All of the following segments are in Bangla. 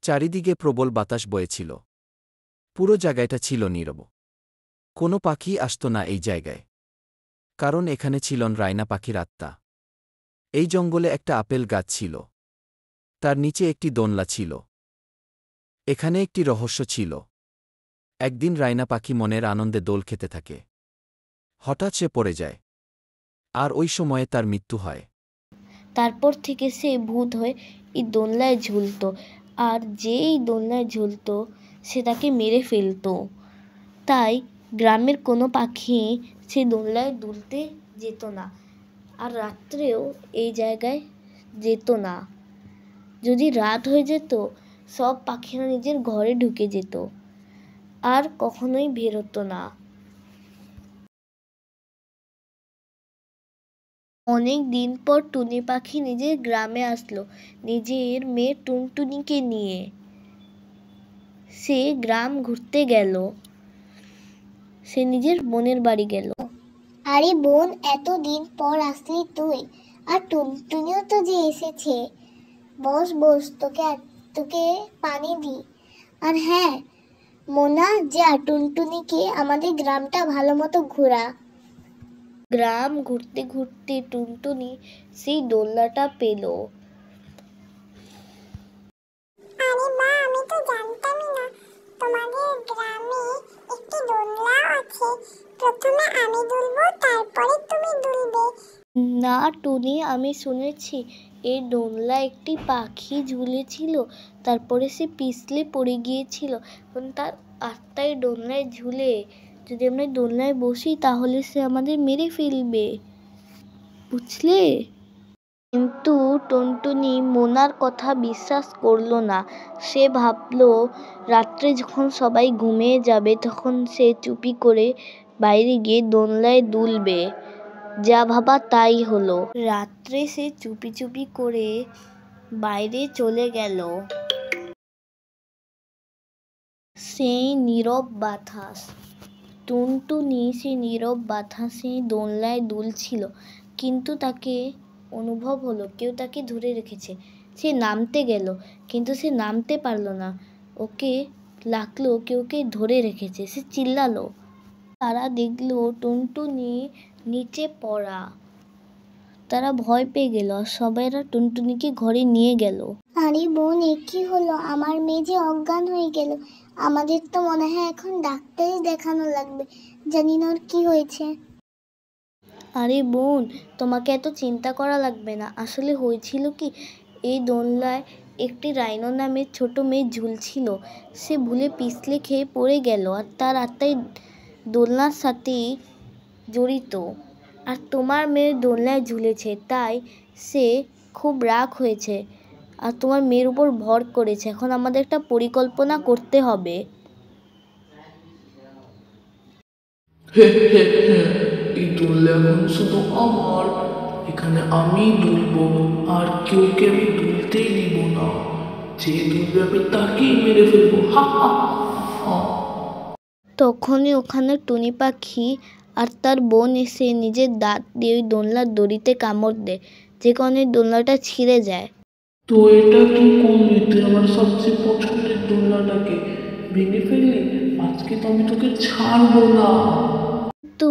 চারিদিকে প্রবল বাতাস বয়েছিল। পুরো জায়গাটা ছিল নীরব। কোনো পাখি আসত না এই জায়গায়, কারণ এখানে ছিলেন রায়না পাখির আত্মা। এই জঙ্গলে একটা আপেল গাছ ছিল, তার নিচে একটি দোলনা ছিল। এখানে একটি রহস্য ছিল। একদিন রায়না পাখি মনের আনন্দে দোল খেতে থাকে। হঠাৎ সে পড়ে যায়, আর ওই সময়ে তার মৃত্যু হয়। তারপর থেকে সে ভূত হয়ে এই দোলনায় ঝুলত, আর যে এই দোলনায় ঝুলত সে তাকে মেরে ফেলত। তাই গ্রামের কোনো পাখি সে দোলনায় দুলতে যেত না, আর রাত্রেও এই জায়গায় যেত না। যদি রাত হয়ে যেত, সব পাখিরা নিজের ঘরে ঢুকে যেত আর কখনোই বেরোতো না। অনেক দিন পর টুনি পাখি নিজের গ্রামে আসলো, নিজের মেয়ে টুনটুনিকে নিয়ে। সে গ্রাম ঘুরতে গেল, সে নিজের বোনের বাড়ি গেল। আরে বোন, এতদিন পর আসলি তুই, আর টুনটুনিও তো যে এসেছে। বস বস, তোকে পানি দি। আর হ্যাঁ, মোনা, যা টুনটুনিকে আমাদের গ্রামটা ভালো মতো ঘোরা। গ্রাম ঘুরতে ঘুরতে টুনটুনি সেই দোলনাটা পেল। আরে মা, আমি তো জানতামই না তোমাদের গ্রামে একটি দোলনা আছে। প্রথমে আমি দুলবো, তারপরে তুমি দুলবে। না টুনি, আমি শুনেছি এই দোলনায় একটি পাখি ঝুলেছিল, তারপরে সে পিছলে পড়ে গিয়েছিল। তার আত্মায় দোলনায় ঝুলে, যদি আমরা দোলনায় বসি তাহলে সে আমাদের মেরে ফেলবে, বুঝলে? কিন্তু টুনটুনি মোনার কথা বিশ্বাস করলো না। সে ভাবলো রাত্রে যখন সবাই ঘুমিয়ে যাবে তখন সে চুপি করে বাইরে গিয়ে দোলনায় দুলবে। যা ভাবা তাই হলো। রাত্রে সে চুপি চুপি করে বাইরে চলে গেল। সেই নীরব বাতাস, টুনটুনি সেই নীরব বাতাসে দোলনায় দুলছিল, কিন্তু তাকে অনুভব হলো কেউ তাকে ধরে রেখেছে। সে নামতে গেল, কিন্তু সে নামতে পারলো না। ওকে লাগলো কেউ ওকে ধরে রেখেছে। সে চিল্লালো। তারা দেখলো টুনটুনি নিচে পড়া। তারা ভয় পেয়ে গেল, আর সবাইরা টুনটুনিকে ঘরে নিয়ে গেল। আরে বোন, এ কি হলো? আমার মেয়ে যে অজ্ঞান হয়ে গেল। আমাদের তো মনে হয় এখন ডাক্তারই দেখানো লাগবে। জানি না ওর কি হয়েছে। আরে বোন, তোমাকে এত চিন্তা করা লাগবে না। আসলে হয়েছিল কি, এই দোলনায় একটি রাইনো নামের ছোট মেয়ে ঝুলছিল। সে ভুলে পিছলে খেয়ে পড়ে গেল, আর তার আত্মাই দোলনার সাথে জড়িত। আর তোমার মেয়ে দোলনায় ঝুলেছে, তাই সে খুব রাগ হয়েছে আর তোমার মেয়ের উপর ভর করেছে। এখন আমাদের একটা পরিকল্পনা করতে হবে। এই দোলনা এখন শুধু আমার। এখানে আমি দুলবো, আর কেউকে আমি দুলতেই দিব না। যে দুলবে আমি তাকেই মেরে ফেলবো। হা হা হা। তখনই ওখানে টুনি পাখি আর তার বোন এসে নিজের দাঁত দিয়ে ওই দোলনার দড়িতে কামড় দেয়, যে কারণে দোলনাটা ছিঁড়ে যায়। তো এটা কি করলি? তুই আমার সবচেয়ে পছন্দের দোলনাটাকে ভেঙে ফেললি। আজকে তো আমি তোকে ছাড়বো না। কিন্তু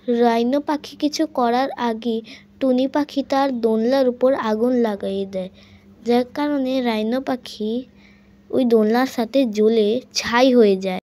রাইনো পাখি কিছু করার আগে টুনি পাখি তার দোলনার উপর আগুন লাগাই দেয়, যার কারণে রাইনো পাখি ওই দোলনার সাথে জ্বলে ছাই হয়ে যায়।